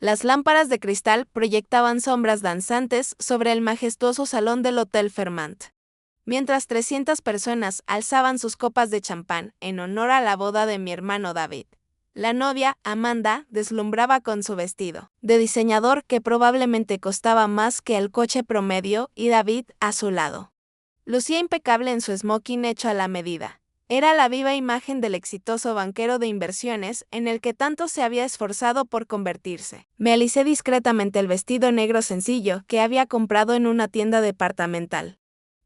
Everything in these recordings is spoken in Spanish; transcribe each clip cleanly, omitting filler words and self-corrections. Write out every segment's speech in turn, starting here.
Las lámparas de cristal proyectaban sombras danzantes sobre el majestuoso salón del Hotel Fairmont. Mientras 300 personas alzaban sus copas de champán en honor a la boda de mi hermano David. La novia, Amanda, deslumbraba con su vestido de diseñador que probablemente costaba más que el coche promedio y David a su lado. Lucía impecable en su smoking hecho a la medida. Era la viva imagen del exitoso banquero de inversiones en el que tanto se había esforzado por convertirse. Me alicé discretamente el vestido negro sencillo que había comprado en una tienda departamental.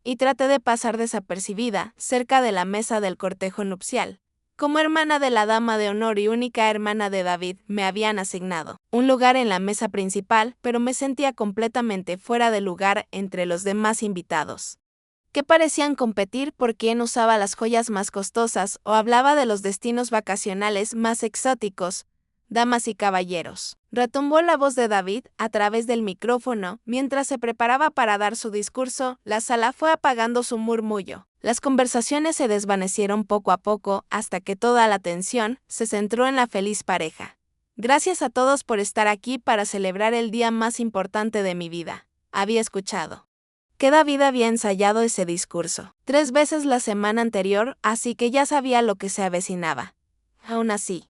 Y traté de pasar desapercibida cerca de la mesa del cortejo nupcial. Como hermana de la dama de honor y única hermana de David, me habían asignado un lugar en la mesa principal, pero me sentía completamente fuera de lugar entre los demás invitados, que parecían competir por quién usaba las joyas más costosas o hablaba de los destinos vacacionales más exóticos. Damas y caballeros, retumbó la voz de David a través del micrófono mientras se preparaba para dar su discurso. La sala fue apagando su murmullo. Las conversaciones se desvanecieron poco a poco hasta que toda la atención se centró en la feliz pareja. Gracias a todos por estar aquí para celebrar el día más importante de mi vida, había escuchado. Que David había ensayado ese discurso 3 veces la semana anterior, así que ya sabía lo que se avecinaba. Aún así,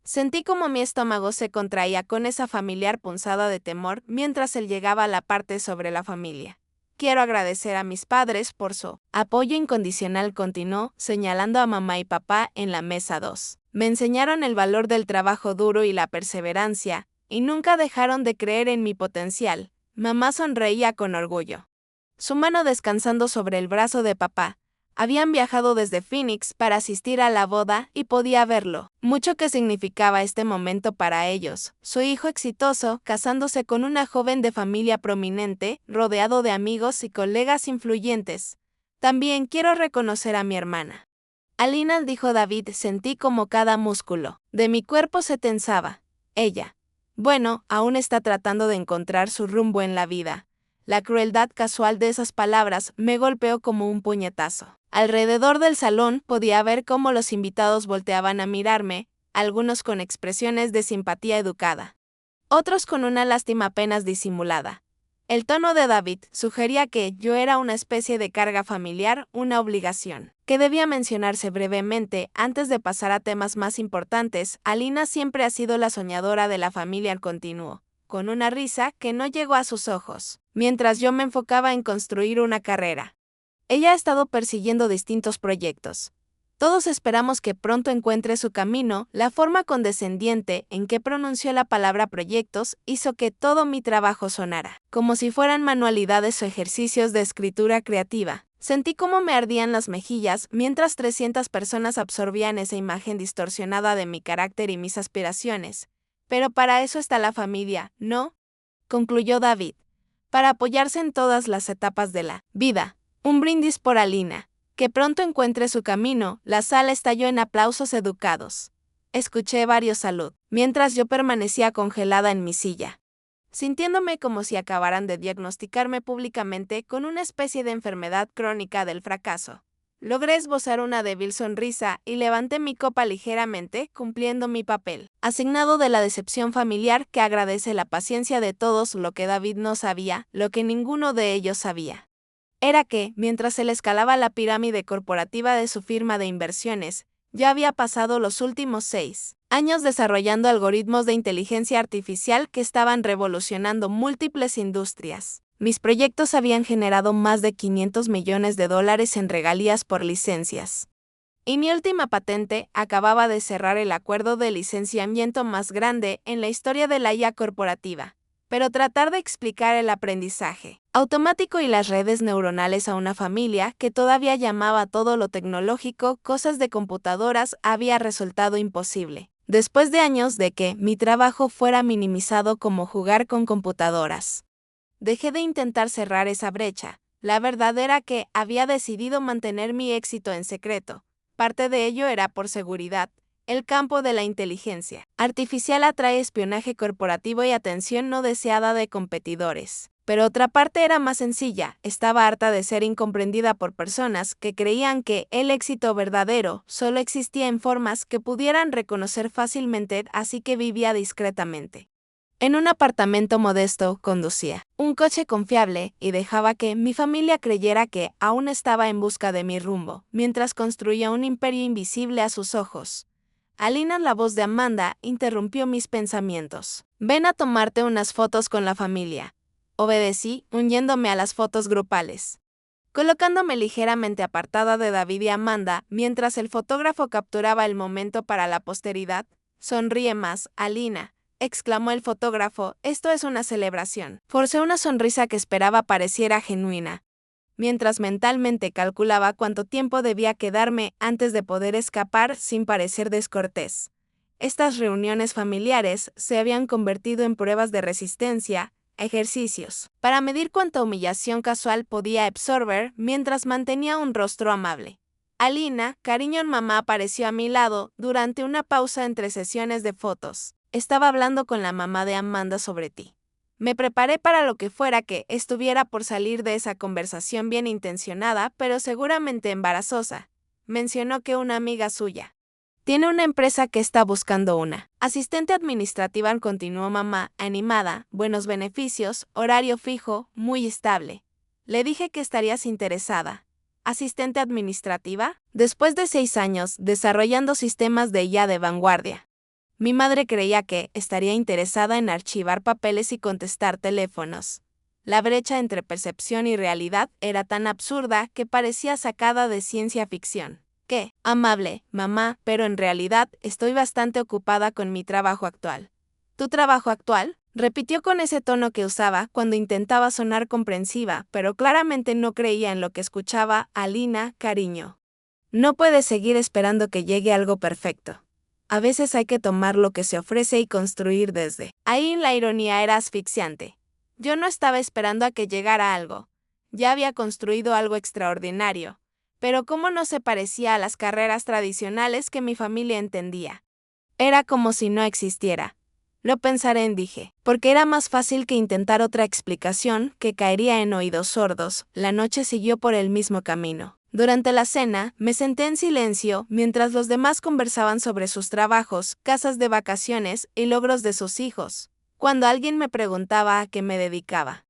sentí como mi estómago se contraía con esa familiar punzada de temor mientras él llegaba a la parte sobre la familia. Quiero agradecer a mis padres por su apoyo incondicional, continuó, señalando a mamá y papá en la mesa 2. Me enseñaron el valor del trabajo duro y la perseverancia, y nunca dejaron de creer en mi potencial. Mamá sonreía con orgullo, su mano descansando sobre el brazo de papá. Habían viajado desde Phoenix para asistir a la boda y podía verlo mucho que significaba este momento para ellos. Su hijo exitoso, casándose con una joven de familia prominente, rodeado de amigos y colegas influyentes. También quiero reconocer a mi hermana. Alina, dijo David, sentí como cada músculo de mi cuerpo se tensaba. Ella, bueno, aún está tratando de encontrar su rumbo en la vida. La crueldad casual de esas palabras me golpeó como un puñetazo. Alrededor del salón podía ver cómo los invitados volteaban a mirarme, algunos con expresiones de simpatía educada, otros con una lástima apenas disimulada. El tono de David sugería que yo era una especie de carga familiar, una obligación, que debía mencionarse brevemente antes de pasar a temas más importantes. Alina siempre ha sido la soñadora de la familia, continuó, con una risa que no llegó a sus ojos, mientras yo me enfocaba en construir una carrera. Ella ha estado persiguiendo distintos proyectos. Todos esperamos que pronto encuentre su camino. La forma condescendiente en que pronunció la palabra proyectos hizo que todo mi trabajo sonara como si fueran manualidades o ejercicios de escritura creativa. Sentí cómo me ardían las mejillas mientras 300 personas absorbían esa imagen distorsionada de mi carácter y mis aspiraciones. Pero para eso está la familia, ¿no?, concluyó David. Para apoyarse en todas las etapas de la vida. Un brindis por Alina. Que pronto encuentre su camino. La sala estalló en aplausos educados. Escuché varios salud, mientras yo permanecía congelada en mi silla, sintiéndome como si acabaran de diagnosticarme públicamente con una especie de enfermedad crónica del fracaso. Logré esbozar una débil sonrisa y levanté mi copa ligeramente, cumpliendo mi papel asignado de la decepción familiar que agradece la paciencia de todos. Lo que David no sabía, lo que ninguno de ellos sabía, era que, mientras él escalaba la pirámide corporativa de su firma de inversiones, ya había pasado los últimos 6 años desarrollando algoritmos de inteligencia artificial que estaban revolucionando múltiples industrias. Mis proyectos habían generado más de $500 millones en regalías por licencias. Y mi última patente acababa de cerrar el acuerdo de licenciamiento más grande en la historia de la IA corporativa. Pero tratar de explicar el aprendizaje automático y las redes neuronales a una familia que todavía llamaba todo lo tecnológico cosas de computadoras había resultado imposible. Después de años de que mi trabajo fuera minimizado como jugar con computadoras, dejé de intentar cerrar esa brecha. La verdad era que había decidido mantener mi éxito en secreto. Parte de ello era por seguridad. El campo de la inteligencia artificial atrae espionaje corporativo y atención no deseada de competidores. Pero otra parte era más sencilla. Estaba harta de ser incomprendida por personas que creían que el éxito verdadero solo existía en formas que pudieran reconocer fácilmente, así que vivía discretamente. En un apartamento modesto conducía un coche confiable y dejaba que mi familia creyera que aún estaba en busca de mi rumbo, mientras construía un imperio invisible a sus ojos. Alina, la voz de Amanda, interrumpió mis pensamientos. Ven a tomarte unas fotos con la familia. Obedecí, uniéndome a las fotos grupales. Colocándome ligeramente apartada de David y Amanda, mientras el fotógrafo capturaba el momento para la posteridad. Sonríe más, Alina, exclamó el fotógrafo, esto es una celebración. Forcé una sonrisa que esperaba pareciera genuina, mientras mentalmente calculaba cuánto tiempo debía quedarme antes de poder escapar sin parecer descortés. Estas reuniones familiares se habían convertido en pruebas de resistencia, ejercicios, para medir cuánta humillación casual podía absorber mientras mantenía un rostro amable. Alina, cariño en mamá, apareció a mi lado durante una pausa entre sesiones de fotos. Estaba hablando con la mamá de Amanda sobre ti. Me preparé para lo que fuera que estuviera por salir de esa conversación bien intencionada, pero seguramente embarazosa. Mencionó que una amiga suya tiene una empresa que está buscando una asistente administrativa, continuó mamá, animada, buenos beneficios, horario fijo, muy estable. Le dije que estarías interesada. ¿Asistente administrativa? Después de 6 años desarrollando sistemas de IA de vanguardia. Mi madre creía que estaría interesada en archivar papeles y contestar teléfonos. La brecha entre percepción y realidad era tan absurda que parecía sacada de ciencia ficción. Qué amable, mamá, pero en realidad estoy bastante ocupada con mi trabajo actual. ¿Tu trabajo actual? Repitió con ese tono que usaba cuando intentaba sonar comprensiva, pero claramente no creía en lo que escuchaba. Alina, cariño. No puedes seguir esperando que llegue algo perfecto. A veces hay que tomar lo que se ofrece y construir desde ahí. La ironía era asfixiante. Yo no estaba esperando a que llegara algo. Ya había construido algo extraordinario. Pero cómo no se parecía a las carreras tradicionales que mi familia entendía. Era como si no existiera. Lo pensaré, dije, porque era más fácil que intentar otra explicación que caería en oídos sordos. La noche siguió por el mismo camino. Durante la cena, me senté en silencio mientras los demás conversaban sobre sus trabajos, casas de vacaciones y logros de sus hijos. Cuando alguien me preguntaba a qué me dedicaba,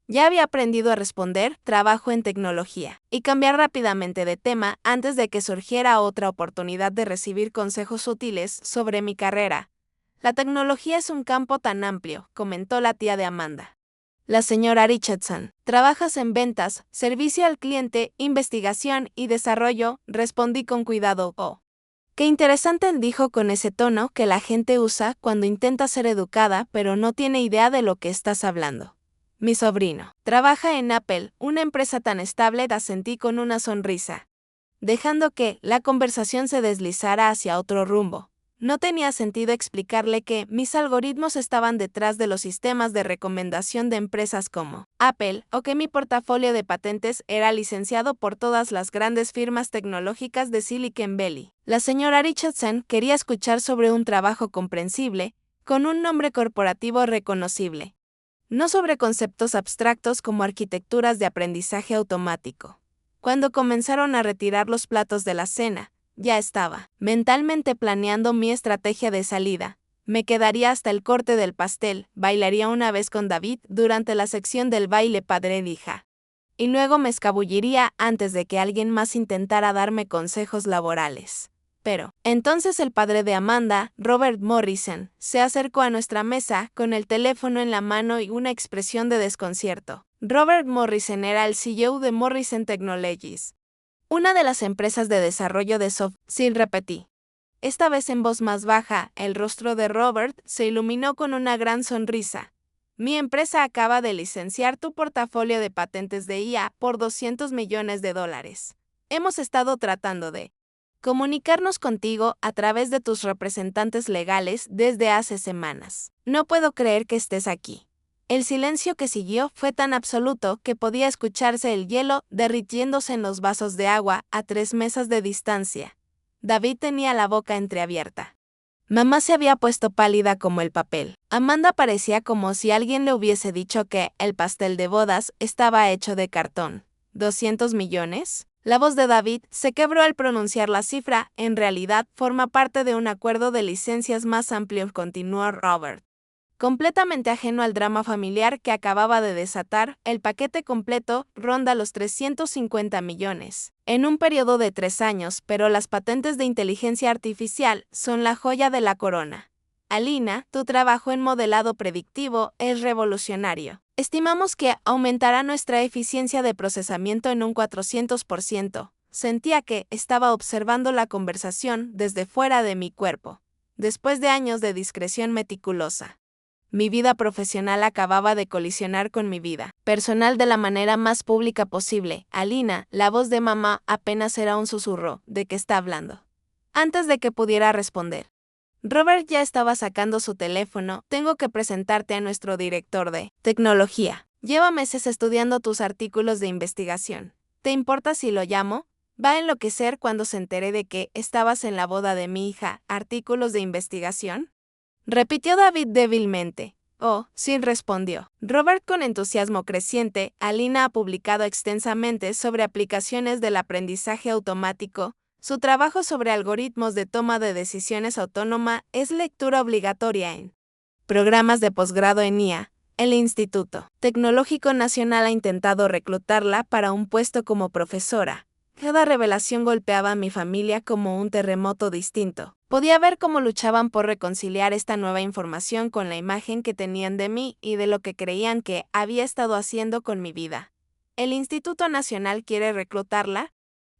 ya había aprendido a responder, trabajo en tecnología, y cambiar rápidamente de tema antes de que surgiera otra oportunidad de recibir consejos útiles sobre mi carrera. La tecnología es un campo tan amplio, comentó la tía de Amanda. La señora Richardson, trabajas en ventas, servicio al cliente, investigación y desarrollo, respondí con cuidado. Oh. Qué interesante, dijo con ese tono que la gente usa cuando intenta ser educada pero no tiene idea de lo que estás hablando. Mi sobrino trabaja en Apple, una empresa tan estable, asentí con una sonrisa, dejando que la conversación se deslizara hacia otro rumbo. No tenía sentido explicarle que mis algoritmos estaban detrás de los sistemas de recomendación de empresas como Apple o que mi portafolio de patentes era licenciado por todas las grandes firmas tecnológicas de Silicon Valley. La señora Richardson quería escuchar sobre un trabajo comprensible, con un nombre corporativo reconocible, no sobre conceptos abstractos como arquitecturas de aprendizaje automático. Cuando comenzaron a retirar los platos de la cena, ya estaba mentalmente planeando mi estrategia de salida. Me quedaría hasta el corte del pastel, bailaría una vez con David durante la sección del baile padre-hija. Y luego me escabulliría antes de que alguien más intentara darme consejos laborales. Pero, entonces el padre de Amanda, Robert Morrison, se acercó a nuestra mesa con el teléfono en la mano y una expresión de desconcierto. Robert Morrison era el CEO de Morrison Technologies, una de las empresas de desarrollo de software. Sí, repetí. Esta vez en voz más baja, el rostro de Robert se iluminó con una gran sonrisa. Mi empresa acaba de licenciar tu portafolio de patentes de IA por $200 millones. Hemos estado tratando de comunicarnos contigo a través de tus representantes legales desde hace semanas. No puedo creer que estés aquí. El silencio que siguió fue tan absoluto que podía escucharse el hielo derritiéndose en los vasos de agua a 3 mesas de distancia. David tenía la boca entreabierta. Mamá se había puesto pálida como el papel. Amanda parecía como si alguien le hubiese dicho que el pastel de bodas estaba hecho de cartón. ¿200 millones? La voz de David se quebró al pronunciar la cifra. En realidad, forma parte de un acuerdo de licencias más amplio, continuó Robert. Completamente ajeno al drama familiar que acababa de desatar, el paquete completo ronda los 350 millones. En un periodo de 3 años, pero las patentes de inteligencia artificial son la joya de la corona. Alina, tu trabajo en modelado predictivo es revolucionario. Estimamos que aumentará nuestra eficiencia de procesamiento en un 400%. Sentía que estaba observando la conversación desde fuera de mi cuerpo. Después de años de discreción meticulosa, mi vida profesional acababa de colisionar con mi vida personal de la manera más pública posible. Alina, la voz de mamá apenas era un susurro. ¿De qué está hablando? Antes de que pudiera responder, Robert ya estaba sacando su teléfono. Tengo que presentarte a nuestro director de tecnología. Lleva meses estudiando tus artículos de investigación. ¿Te importa si lo llamo? Va a enloquecer cuando se entere de que estabas en la boda de mi hija. ¿Artículos de investigación?, repitió David débilmente. Oh, sí, respondió Robert con entusiasmo creciente. Alina ha publicado extensamente sobre aplicaciones del aprendizaje automático. Su trabajo sobre algoritmos de toma de decisiones autónoma es lectura obligatoria en programas de posgrado en IA. El Instituto Tecnológico Nacional ha intentado reclutarla para un puesto como profesora. Cada revelación golpeaba a mi familia como un terremoto distinto. Podía ver cómo luchaban por reconciliar esta nueva información con la imagen que tenían de mí y de lo que creían que había estado haciendo con mi vida. ¿El Instituto Nacional quiere reclutarla?,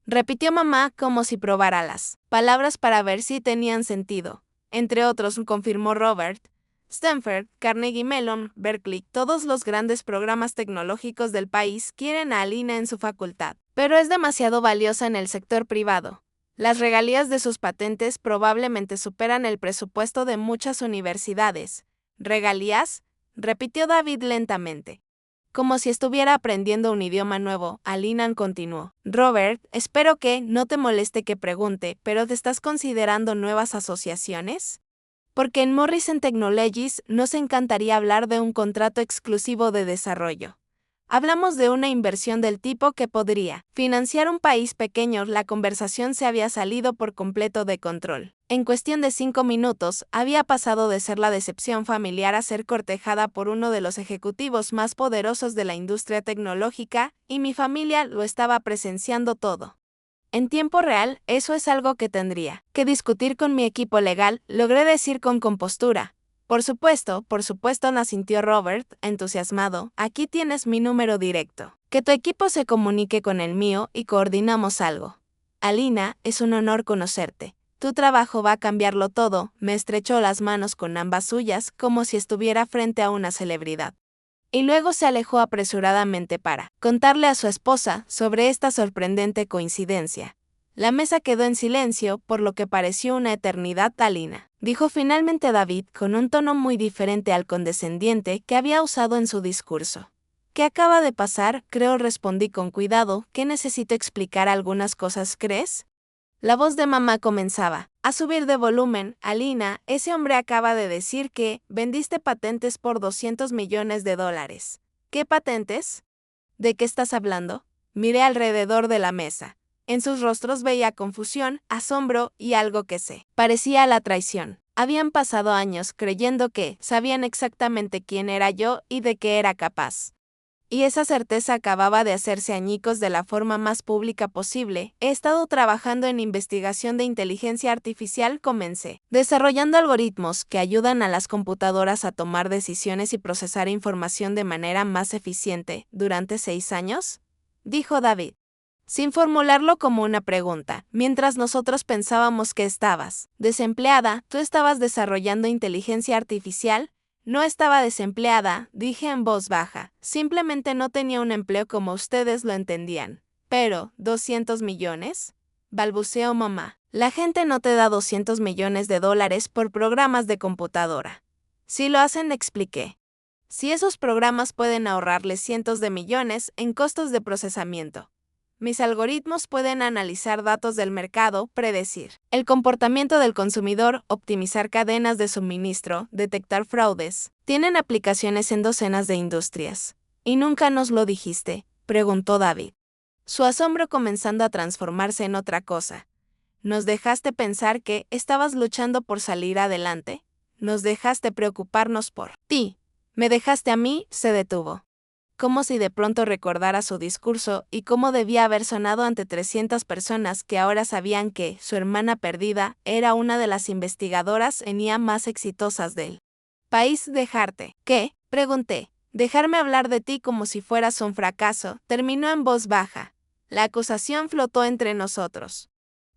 repitió mamá como si probara las palabras para ver si tenían sentido. Entre otros, confirmó Robert. Stanford, Carnegie Mellon, Berkeley, todos los grandes programas tecnológicos del país quieren a Alina en su facultad, pero es demasiado valiosa en el sector privado. Las regalías de sus patentes probablemente superan el presupuesto de muchas universidades. ¿Regalías?, repitió David lentamente. Como si estuviera aprendiendo un idioma nuevo, Alina continuó. Robert, espero que no te moleste que pregunte, pero ¿te estás considerando nuevas asociaciones? Porque en Morrison Technologies nos encantaría hablar de un contrato exclusivo de desarrollo. Hablamos de una inversión del tipo que podría financiar un país pequeño. La conversación se había salido por completo de control. En cuestión de 5 minutos, había pasado de ser la decepción familiar a ser cortejada por uno de los ejecutivos más poderosos de la industria tecnológica, y mi familia lo estaba presenciando todo. En tiempo real, eso es algo que tendría que discutir con mi equipo legal, logré decir con compostura. Por supuesto, asintió Robert, entusiasmado. Aquí tienes mi número directo. Que tu equipo se comunique con el mío y coordinamos algo. Alina, es un honor conocerte. Tu trabajo va a cambiarlo todo. Me estrechó las manos con ambas suyas, como si estuviera frente a una celebridad. Y luego se alejó apresuradamente para contarle a su esposa sobre esta sorprendente coincidencia. La mesa quedó en silencio, por lo que pareció una eternidad. Alina, dijo finalmente David con un tono muy diferente al condescendiente que había usado en su discurso. ¿Qué acaba de pasar? Creo, respondí con cuidado, que necesito explicar algunas cosas, ¿crees? La voz de mamá comenzaba a subir de volumen. Alina, ese hombre acaba de decir que vendiste patentes por $200 millones. ¿Qué patentes? ¿De qué estás hablando? Miré alrededor de la mesa. En sus rostros veía confusión, asombro y algo que se parecía a la traición. Habían pasado años creyendo que sabían exactamente quién era yo y de qué era capaz. Y esa certeza acababa de hacerse añicos de la forma más pública posible. He estado trabajando en investigación de inteligencia artificial. Comencé desarrollando algoritmos que ayudan a las computadoras a tomar decisiones y procesar información de manera más eficiente. ¿Durante 6 años? Dijo David, sin formularlo como una pregunta. Mientras nosotros pensábamos que estabas desempleada, ¿tú estabas desarrollando inteligencia artificial? No estaba desempleada, dije en voz baja. Simplemente no tenía un empleo como ustedes lo entendían. Pero, ¿200 millones? Balbuceó mamá. La gente no te da $200 millones por programas de computadora. Si lo hacen, expliqué. Si esos programas pueden ahorrarles cientos de millones en costos de procesamiento. Mis algoritmos pueden analizar datos del mercado, predecir el comportamiento del consumidor, optimizar cadenas de suministro, detectar fraudes. Tienen aplicaciones en docenas de industrias. ¿Y nunca nos lo dijiste?, preguntó David, su asombro comenzando a transformarse en otra cosa. ¿Nos dejaste pensar que estabas luchando por salir adelante? nos dejaste preocuparnos por ti. Me dejaste a mí, se detuvo. Como si de pronto recordara su discurso y cómo debía haber sonado ante 300 personas que ahora sabían que su hermana perdida era una de las investigadoras en IA más exitosas del país. Dejarte. ¿Qué? Pregunté. Dejarme hablar de ti como si fueras un fracaso, terminó en voz baja. La acusación flotó entre nosotros.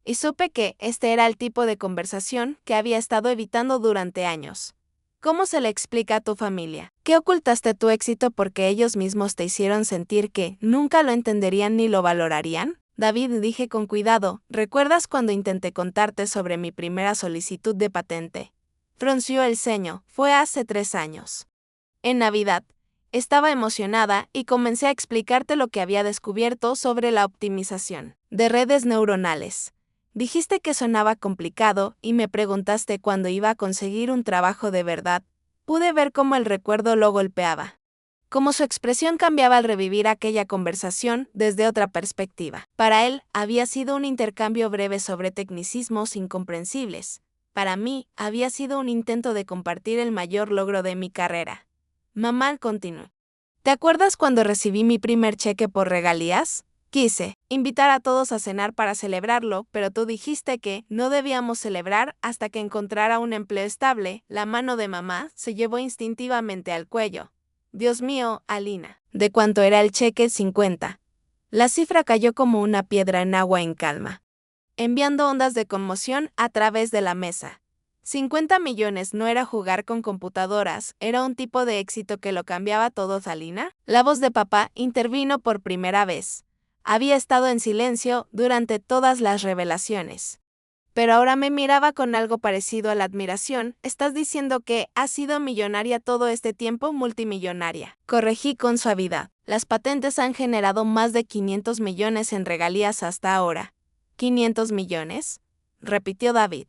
Y supe que este era el tipo de conversación que había estado evitando durante años. ¿Cómo se le explica a tu familia? ¿Qué ocultaste tu éxito porque ellos mismos te hicieron sentir que nunca lo entenderían ni lo valorarían? David, dije con cuidado, ¿recuerdas cuando intenté contarte sobre mi primera solicitud de patente? Frunció el ceño, fue hace 3 años. En Navidad. Estaba emocionada y comencé a explicarte lo que había descubierto sobre la optimización de redes neuronales. Dijiste que sonaba complicado y me preguntaste cuándo iba a conseguir un trabajo de verdad. Pude ver cómo el recuerdo lo golpeaba. Cómo su expresión cambiaba al revivir aquella conversación desde otra perspectiva. Para él, había sido un intercambio breve sobre tecnicismos incomprensibles. Para mí, había sido un intento de compartir el mayor logro de mi carrera. Mamá continuó. ¿Te acuerdas cuando recibí mi primer cheque por regalías? Quise invitar a todos a cenar para celebrarlo, pero tú dijiste que no debíamos celebrar hasta que encontrara un empleo estable. La mano de mamá se llevó instintivamente al cuello. Dios mío, Alina. ¿De cuánto era el cheque? 50. La cifra cayó como una piedra en agua en calma, enviando ondas de conmoción a través de la mesa. 50 millones no era jugar con computadoras, era un tipo de éxito que lo cambiaba todo. Alina. La voz de papá intervino por primera vez. Había estado en silencio durante todas las revelaciones. Pero ahora me miraba con algo parecido a la admiración. ¿Estás diciendo que has sido millonaria todo este tiempo? Multimillonaria. Corregí con suavidad. Las patentes han generado más de 500 millones en regalías hasta ahora. ¿500 millones? Repitió David.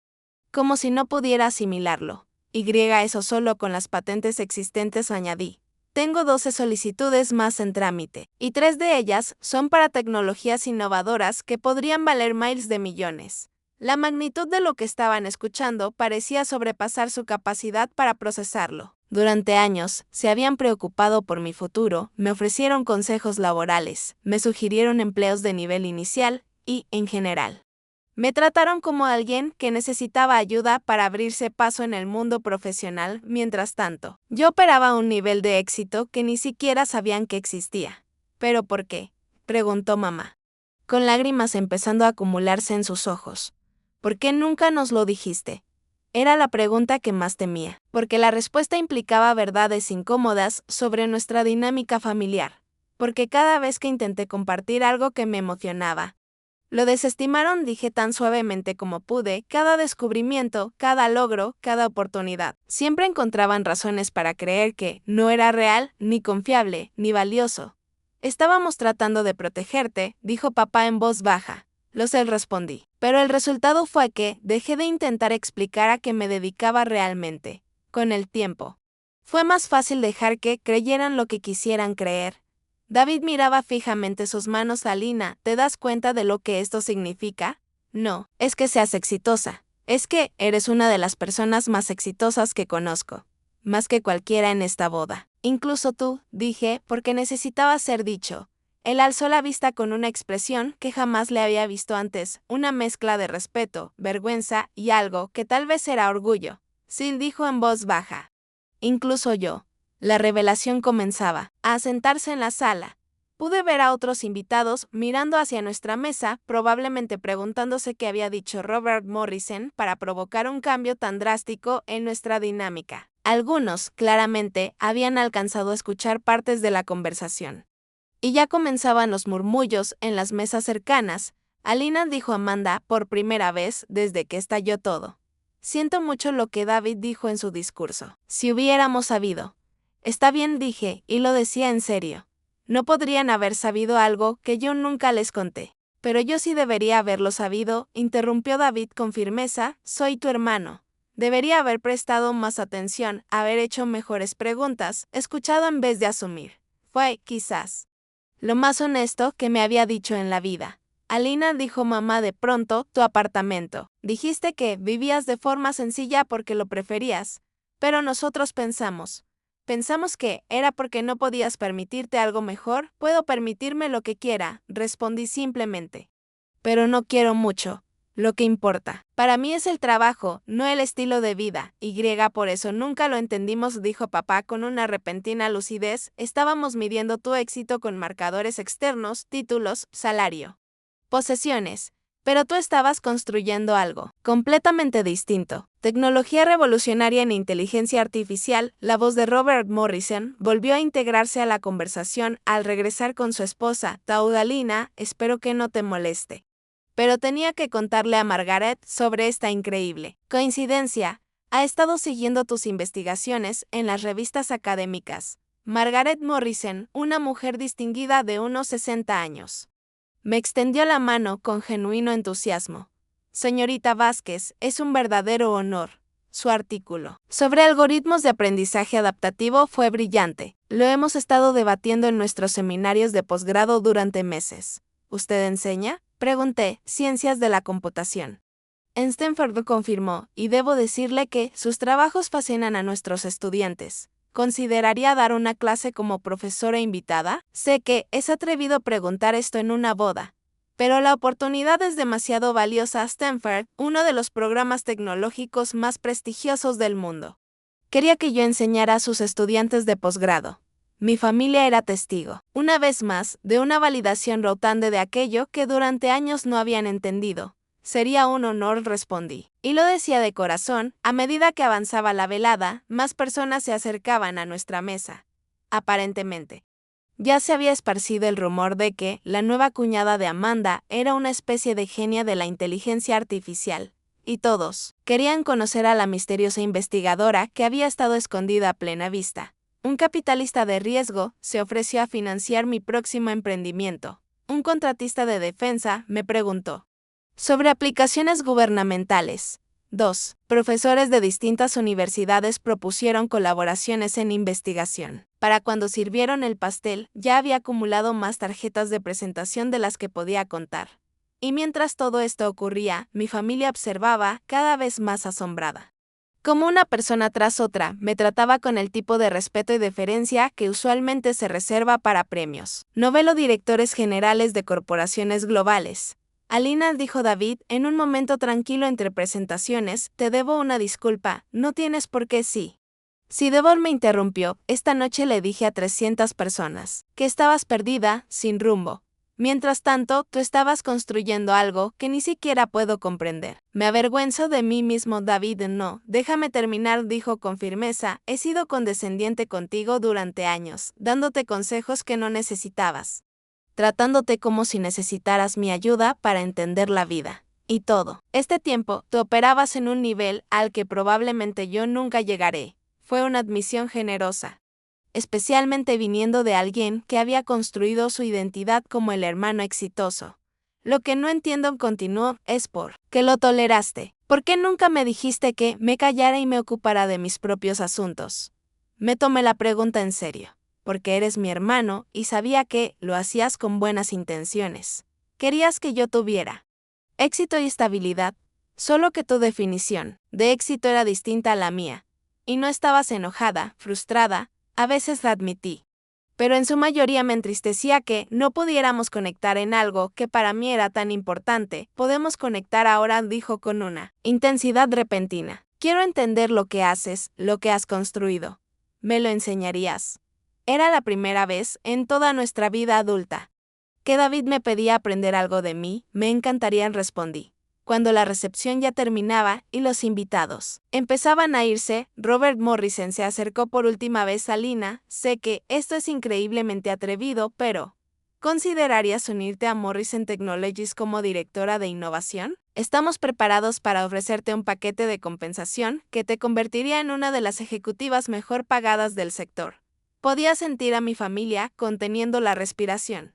Como si no pudiera asimilarlo. Eso solo con las patentes existentes, añadí. Tengo 12 solicitudes más en trámite, y 3 de ellas son para tecnologías innovadoras que podrían valer miles de millones. La magnitud de lo que estaban escuchando parecía sobrepasar su capacidad para procesarlo. Durante años, se habían preocupado por mi futuro, me ofrecieron consejos laborales, me sugirieron empleos de nivel inicial y, en general, me trataron como alguien que necesitaba ayuda para abrirse paso en el mundo profesional. Mientras tanto, yo operaba a un nivel de éxito que ni siquiera sabían que existía. ¿Pero por qué?, preguntó mamá, con lágrimas empezando a acumularse en sus ojos. ¿Por qué nunca nos lo dijiste? Era la pregunta que más temía, porque la respuesta implicaba verdades incómodas sobre nuestra dinámica familiar. Porque cada vez que intenté compartir algo que me emocionaba, lo desestimaron, dije tan suavemente como pude. Cada descubrimiento, cada logro, cada oportunidad. Siempre encontraban razones para creer que no era real, ni confiable, ni valioso. Estábamos tratando de protegerte, dijo papá en voz baja. Lo sé, respondí. Pero el resultado fue que dejé de intentar explicar a qué me dedicaba realmente. Con el tiempo, fue más fácil dejar que creyeran lo que quisieran creer. David miraba fijamente sus manos. Alina, ¿te das cuenta de lo que esto significa? No, es que seas exitosa. Es que eres una de las personas más exitosas que conozco. Más que cualquiera en esta boda. Incluso tú, dije, porque necesitaba ser dicho. Él alzó la vista con una expresión que jamás le había visto antes, una mezcla de respeto, vergüenza y algo que tal vez era orgullo. Sí, dijo en voz baja. Incluso yo. La revelación comenzaba a sentarse en la sala. Pude ver a otros invitados mirando hacia nuestra mesa, probablemente preguntándose qué había dicho Robert Morrison para provocar un cambio tan drástico en nuestra dinámica. Algunos, claramente, habían alcanzado a escuchar partes de la conversación. Y ya comenzaban los murmullos en las mesas cercanas. Alina, dijo Amanda, por primera vez desde que estalló todo. Siento mucho lo que David dijo en su discurso. Si hubiéramos sabido. Está bien, dije, y lo decía en serio. No podrían haber sabido algo que yo nunca les conté. Pero yo sí debería haberlo sabido, interrumpió David con firmeza. Soy tu hermano. Debería haber prestado más atención, haber hecho mejores preguntas, escuchado en vez de asumir. Fue, quizás, lo más honesto que me había dicho en la vida. Alina, dijo mamá de pronto, tu apartamento. Dijiste que vivías de forma sencilla porque lo preferías. Pero nosotros pensamos que era porque no podías permitirte algo mejor. Puedo permitirme lo que quiera, respondí simplemente. Pero no quiero mucho. Lo que importa para mí es el trabajo, no el estilo de vida. Por eso nunca lo entendimos, dijo papá con una repentina lucidez. Estábamos midiendo tu éxito con marcadores externos, títulos, salario, posesiones. Pero tú estabas construyendo algo completamente distinto. Tecnología revolucionaria en inteligencia artificial. La voz de Robert Morrison volvió a integrarse a la conversación al regresar con su esposa, Taudalina. Espero que no te moleste, pero tenía que contarle a Margaret sobre esta increíble coincidencia. Ha estado siguiendo tus investigaciones en las revistas académicas. Margaret Morrison, una mujer distinguida de unos 60 años, me extendió la mano con genuino entusiasmo. Señorita Vázquez, es un verdadero honor. Su artículo sobre algoritmos de aprendizaje adaptativo fue brillante. Lo hemos estado debatiendo en nuestros seminarios de posgrado durante meses. ¿Usted enseña?, pregunté. Ciencias de la computación. En Stanford, confirmó, y debo decirle que sus trabajos fascinan a nuestros estudiantes. ¿Consideraría dar una clase como profesora invitada? Sé que es atrevido preguntar esto en una boda, pero la oportunidad es demasiado valiosa. Stanford, uno de los programas tecnológicos más prestigiosos del mundo, quería que yo enseñara a sus estudiantes de posgrado. Mi familia era testigo, una vez más, de una validación rotante de aquello que durante años no habían entendido. Sería un honor, respondí. Y lo decía de corazón. A medida que avanzaba la velada, más personas se acercaban a nuestra mesa. Aparentemente, ya se había esparcido el rumor de que la nueva cuñada de Amanda era una especie de genia de la inteligencia artificial, y todos querían conocer a la misteriosa investigadora que había estado escondida a plena vista. Un capitalista de riesgo se ofreció a financiar mi próximo emprendimiento. Un contratista de defensa me preguntó sobre aplicaciones gubernamentales. 2 profesores de distintas universidades propusieron colaboraciones en investigación. Para cuando sirvieron el pastel, ya había acumulado más tarjetas de presentación de las que podía contar. Y mientras todo esto ocurría, mi familia observaba, cada vez más asombrada. Como una persona tras otra, me trataba con el tipo de respeto y deferencia que usualmente se reserva para premios Nobel o directores generales de corporaciones globales. Alina, dijo David, en un momento tranquilo entre presentaciones, te debo una disculpa, no tienes por qué. Sí. Si Devon me interrumpió, esta noche le dije a 300 personas que estabas perdida, sin rumbo. Mientras tanto, tú estabas construyendo algo que ni siquiera puedo comprender. Me avergüenzo de mí mismo, David. No, déjame terminar, dijo con firmeza. He sido condescendiente contigo durante años, dándote consejos que no necesitabas, tratándote como si necesitaras mi ayuda para entender la vida. Y todo este tiempo, tú operabas en un nivel al que probablemente yo nunca llegaré. Fue una admisión generosa, especialmente viniendo de alguien que había construido su identidad como el hermano exitoso. Lo que no entiendo, continuó, es por qué lo toleraste. ¿Por qué nunca me dijiste que me callara y me ocupara de mis propios asuntos? Me tomé la pregunta en serio. Porque eres mi hermano y sabía que lo hacías con buenas intenciones. Querías que yo tuviera éxito y estabilidad, solo que tu definición de éxito era distinta a la mía. Y no estabas enojada, frustrada, a veces la admití. Pero en su mayoría me entristecía que no pudiéramos conectar en algo que para mí era tan importante. Podemos conectar ahora, dijo con una intensidad repentina. Quiero entender lo que haces, lo que has construido. ¿Me lo enseñarías? Era la primera vez en toda nuestra vida adulta que David me pedía aprender algo de mí. Me encantaría, respondí. Cuando la recepción ya terminaba y los invitados empezaban a irse, Robert Morrison se acercó por última vez a Lina. Sé que esto es increíblemente atrevido, pero ¿considerarías unirte a Morrison Technologies como directora de innovación? Estamos preparados para ofrecerte un paquete de compensación que te convertiría en una de las ejecutivas mejor pagadas del sector. Podía sentir a mi familia conteniendo la respiración,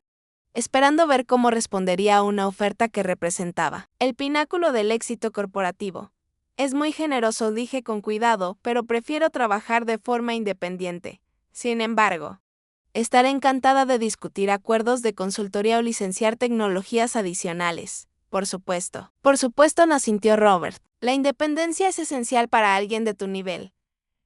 esperando ver cómo respondería a una oferta que representaba el pináculo del éxito corporativo. Es muy generoso, dije con cuidado, pero prefiero trabajar de forma independiente. Sin embargo, estaré encantada de discutir acuerdos de consultoría o licenciar tecnologías adicionales. Por supuesto, no, sintió Robert. La independencia es esencial para alguien de tu nivel.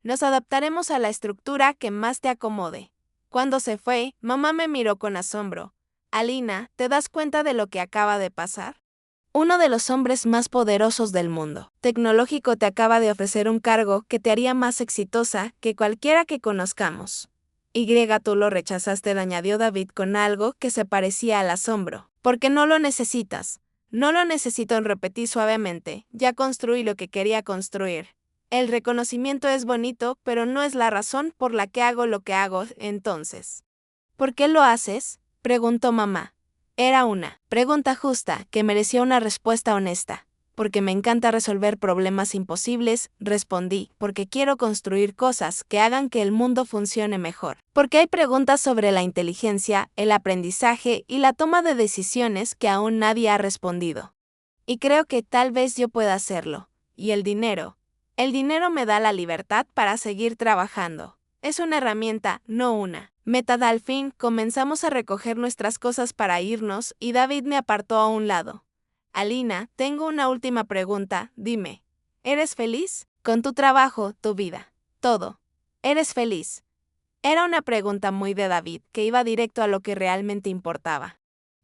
Nos adaptaremos a la estructura que más te acomode. Cuando se fue, mamá me miró con asombro. Alina, ¿te das cuenta de lo que acaba de pasar? Uno de los hombres más poderosos del mundo tecnológico te acaba de ofrecer un cargo que te haría más exitosa que cualquiera que conozcamos. Tú lo rechazaste, añadió David con algo que se parecía al asombro. Porque no lo necesitas. No lo necesito, repetí suavemente. Ya construí lo que quería construir. El reconocimiento es bonito, pero no es la razón por la que hago lo que hago, entonces. ¿Por qué lo haces?, preguntó mamá. Era una pregunta justa que merecía una respuesta honesta. Porque me encanta resolver problemas imposibles, respondí, porque quiero construir cosas que hagan que el mundo funcione mejor. Porque hay preguntas sobre la inteligencia, el aprendizaje y la toma de decisiones que aún nadie ha respondido. Y creo que tal vez yo pueda hacerlo. Y el dinero. El dinero me da la libertad para seguir trabajando. Es una herramienta, no una meta. Al fin, comenzamos a recoger nuestras cosas para irnos y David me apartó a un lado. Alina, tengo una última pregunta, dime. ¿Eres feliz? Con tu trabajo, tu vida, todo. ¿Eres feliz? Era una pregunta muy de David, que iba directo a lo que realmente importaba.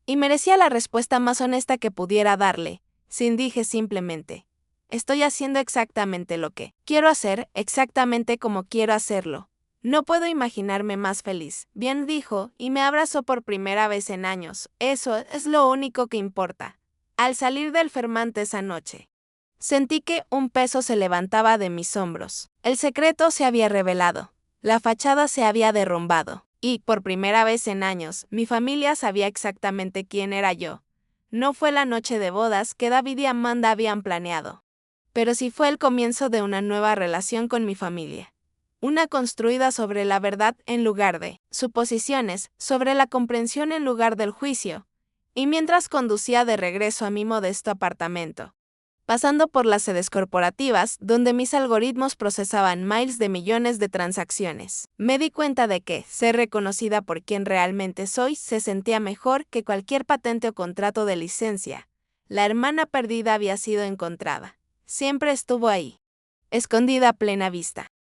Y merecía la respuesta más honesta que pudiera darle. Dije simplemente. Estoy haciendo exactamente lo que quiero hacer, exactamente como quiero hacerlo. No puedo imaginarme más feliz, bien dijo, y me abrazó por primera vez en años. Eso es lo único que importa. Al salir del Fairmont esa noche, sentí que un peso se levantaba de mis hombros. El secreto se había revelado. La fachada se había derrumbado. Y, por primera vez en años, mi familia sabía exactamente quién era yo. No fue la noche de bodas que David y Amanda habían planeado. Pero sí fue el comienzo de una nueva relación con mi familia. Una construida sobre la verdad en lugar de suposiciones, sobre la comprensión en lugar del juicio. Y mientras conducía de regreso a mi modesto apartamento, pasando por las sedes corporativas, donde mis algoritmos procesaban miles de millones de transacciones, me di cuenta de que ser reconocida por quien realmente soy se sentía mejor que cualquier patente o contrato de licencia. La hermana perdida había sido encontrada. Siempre estuvo ahí, escondida a plena vista.